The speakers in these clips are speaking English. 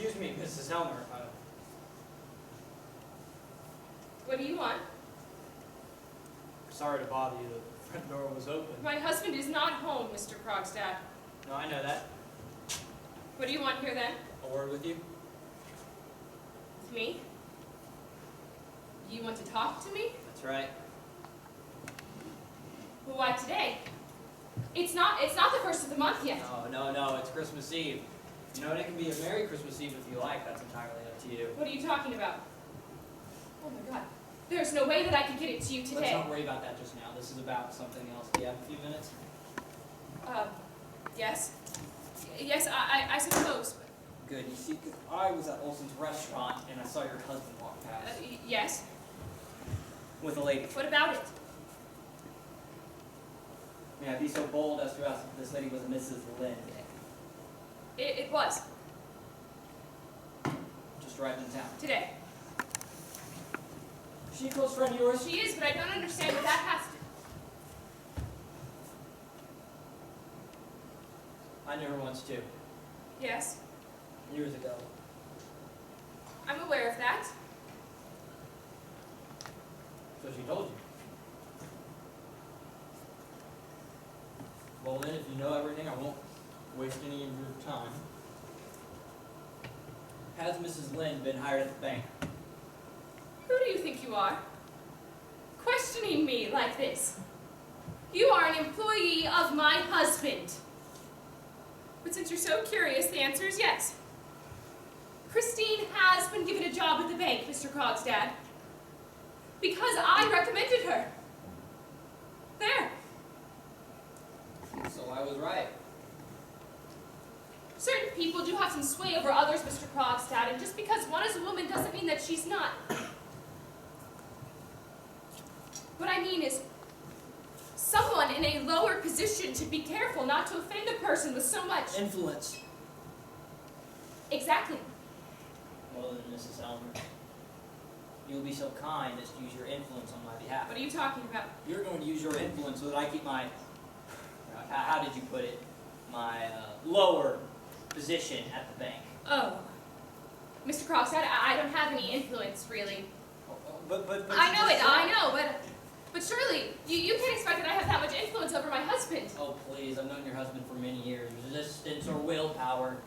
Excuse me, Mrs. Helmer. What do you want? Sorry to bother you. The front door was open. My husband is not home, Mr. Krogstad. No, I know that. What do you want here then? A word with you? With me? Do you want to talk to me? That's right. Well, why today? It's not the first of the month yet. No, it's Christmas Eve. You know, it can be a Merry Christmas Eve if you like. That's entirely up to you. What are you talking about? Oh my God. There's no way that I could get it to you today. Let's not worry about that just now. This is about something else. Do you have a few minutes? Yes. Yes, I suppose. Good. You see, 'cause I was at Olson's restaurant and I saw your husband walk past Yes. with a lady. What about it? May I be so bold as to ask if this lady was Mrs. Lynn? It was. Just arrived in town. Today. Is she a close friend of yours? She is, but I don't understand what that has to... I knew her once too. Yes. Years ago. I'm aware of that. So she told you. Well then, if you know everything, I won't waste any of your time. Has Mrs. Lynn been hired at the bank? Who do you think you are? Questioning me like this. You are an employee of my husband. But since you're so curious, the answer is yes. Christine has been given a job at the bank, Mr. Krogstad. Because I recommended her. There. So I was right. Certain people do have some sway over others, Mr. Krogstad, and just because one is a woman doesn't mean that she's not. What I mean is, someone in a lower position should be careful not to offend a person with so much Influence. Exactly. Well then, Mrs. Elmer, you'll be so kind as to use your influence on my behalf. What are you talking about? You're going to use your influence so that I keep my, how did you put it, my lower position at the bank. Oh. Mr. Krogstad, I don't have any influence, really. But I know it, I know, but surely, you can't expect that I have that much influence over my husband. Oh, please, I've known your husband for many years. Resistance or willpower.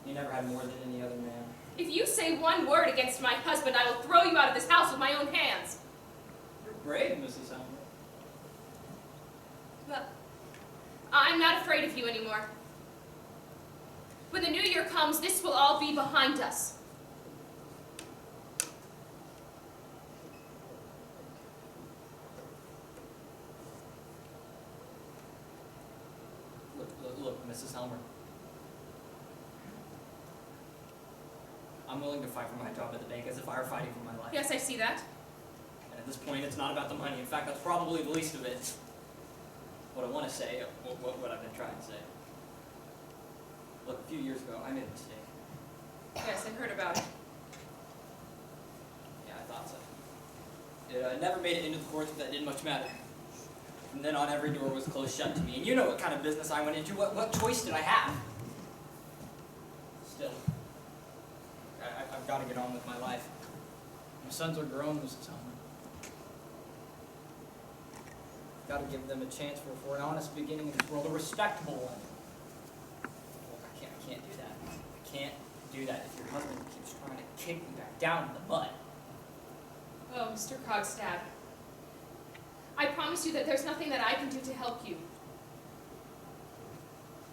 You never had more than any other man. If you say one word against my husband, I will throw you out of this house with my own hands. You're brave, Mrs. Elmer. But I'm not afraid of you anymore. When the new year comes, this will all be behind us. Look, Mrs. Helmer. I'm willing to fight for my job at the bank as if I were fighting for my life. Yes, I see that. And at this point, it's not about the money. In fact, that's probably the least of it. What I want to say, what I've been trying to say. Look, a few years ago, I made a mistake. Yes, I heard about it. Yeah, I thought so. It never made it into the courts, but that didn't much matter. From then on, every door was closed shut to me. And you know what kind of business I went into. What choice did I have? Still, I've got to get on with my life. My sons are grown, Mrs. Helmer. Got to give them a chance for an honest beginning in this world, a respectable one. Look, I can't do that. I can't do that if your husband keeps trying to kick me back down in the mud. Oh, Mr. Krogstad. I promise you that there's nothing that I can do to help you.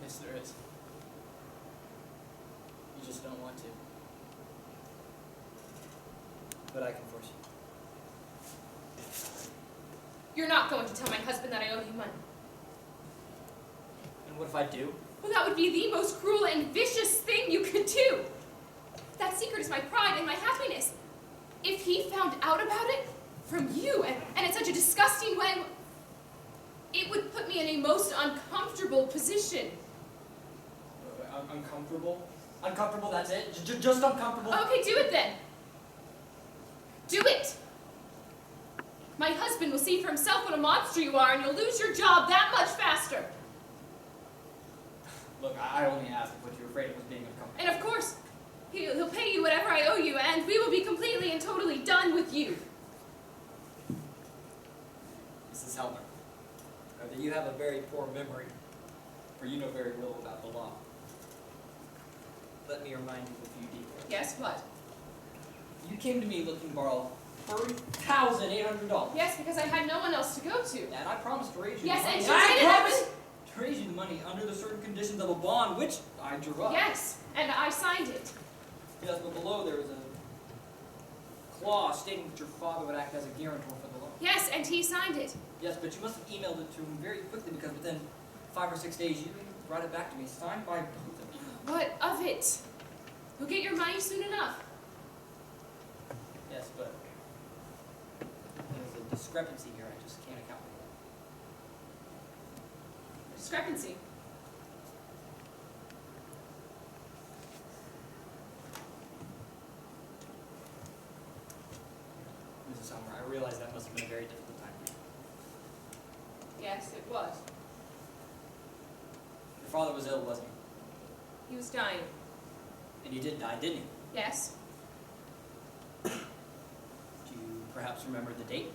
Yes, there is. You just don't want to. But I can force you. You're not going to tell my husband that I owe you money. And what if I do? Well, that would be the most cruel and vicious thing you could do. That secret is my pride and my happiness. If he found out about it from you, and in such a disgusting way, it would put me in a most uncomfortable position. Uncomfortable? Uncomfortable, that's it? Just uncomfortable? Okay, do it then. Do it. My husband will see for himself what a monster you are, and you'll lose your job that much faster. Look, I only asked what you're afraid of was being uncomfortable. And of course, He'll pay you whatever I owe you, and we will be completely and totally done with you. Mrs. Helmer, that you have a very poor memory, for you know very little about the law. Let me remind you of a few details. Yes, what? You came to me looking to borrow $30,800. Yes, because I had no one else to go to. And I promised to raise you Yes, the money. and you I did it. promised to raise you the money under the certain conditions of a bond, which I drew up. Yes, and I signed it. Yes, but below there was a clause stating that your father would act as a guarantor for the loan. Yes, and he signed it. Yes, but you must have emailed it to him very quickly because within 5 or 6 days you brought it back to me, signed by both of you. What of it? You'll get your money soon enough. Yes, but there's a discrepancy here I just can't account for. Discrepancy. Mrs. Helmer, I realize that must have been a very difficult time for you. Yes, it was. Your father was ill, wasn't He was dying. he? And he did die, didn't he? Yes. Do you perhaps remember the date?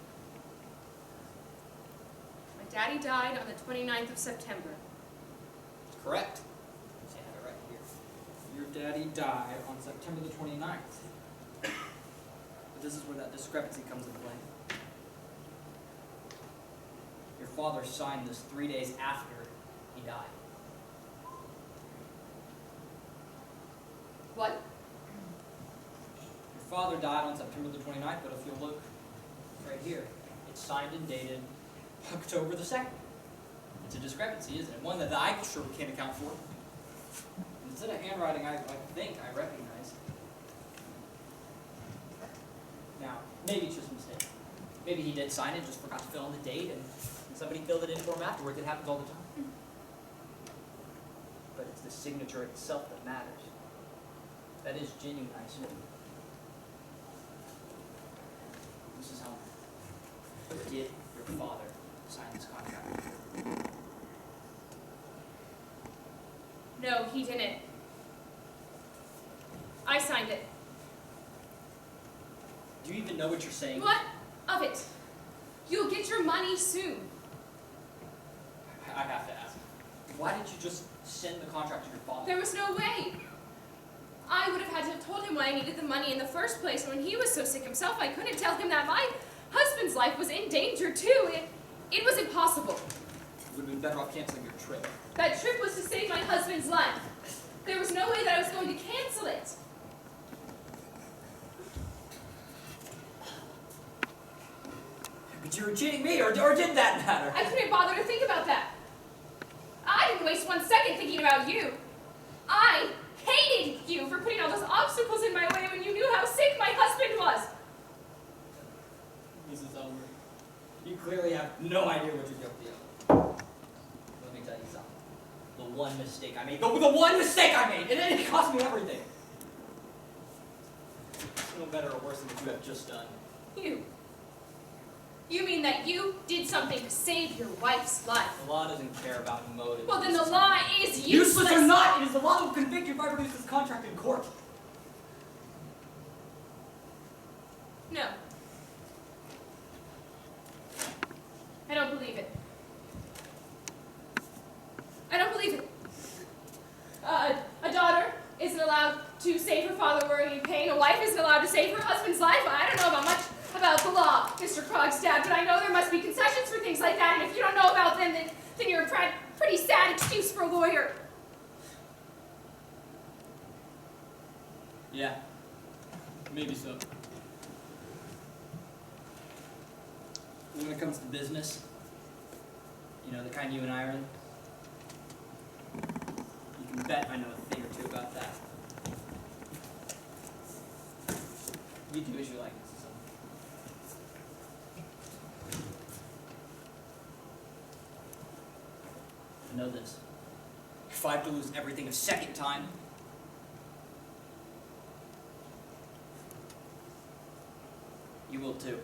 My daddy died on the 29th of September. Correct. I have it right here. Your daddy died on September the 29th. But this is where that discrepancy comes into play. Your father signed this 3 days after he died. What? Your father died on September the 29th, but if you'll look right here, it's signed and dated October the 2nd. It's a discrepancy, isn't it? One that I sure can't account for. Instead of handwriting I think I recognize. Now, maybe it's just a mistake. Maybe he did sign it, just forgot to fill in the date, and somebody filled it in for him afterwards. It happens all the time. But it's the signature itself that matters. That is genuine, I assume. Mrs. Helmer, did your father sign this contract? No, he didn't. I signed it. Do you even know what you're saying? What of it? You'll get your money soon. I have to ask. Why didn't you just send the contract to your father? There was no way. I would have had to have told him why I needed the money in the first place. When he was so sick himself, I couldn't tell him that my husband's life was in danger too. It was impossible. You would have been better off canceling your trip. That trip was to save my husband's life. There was no way that I was going to cancel it. But you were cheating me, or did that matter? I couldn't bother to think about that. I didn't waste 1 second thinking about you. I hated you for putting all those obstacles in my way when you knew how sick my husband was. Mrs. Elmer, you clearly have no idea what you're guilty of. Let me tell you something. The one mistake I made, the one mistake I made, and it cost me everything. It's no better or worse than what you have just done. You mean that you did something to save your wife's life? The law doesn't care about motives. Well, then the law is useless. Useless or not, it is the law that will convict you if I produce this contract in court. No. I don't believe it. I don't believe it. A daughter isn't allowed to save her father worrying and pain. A wife isn't allowed to save her husband's life. I don't know about much about the law, Mr. Krogstad, but I know there must be concessions for things like that, and if you don't know about them, then you're a pretty sad excuse for a lawyer. Yeah, maybe so. When it comes to business, you know, the kind you and I are in, you can bet I know a thing or two about that. You do as you like, Mrs. Elmer. I know this. If I have to lose everything a second time, you will too.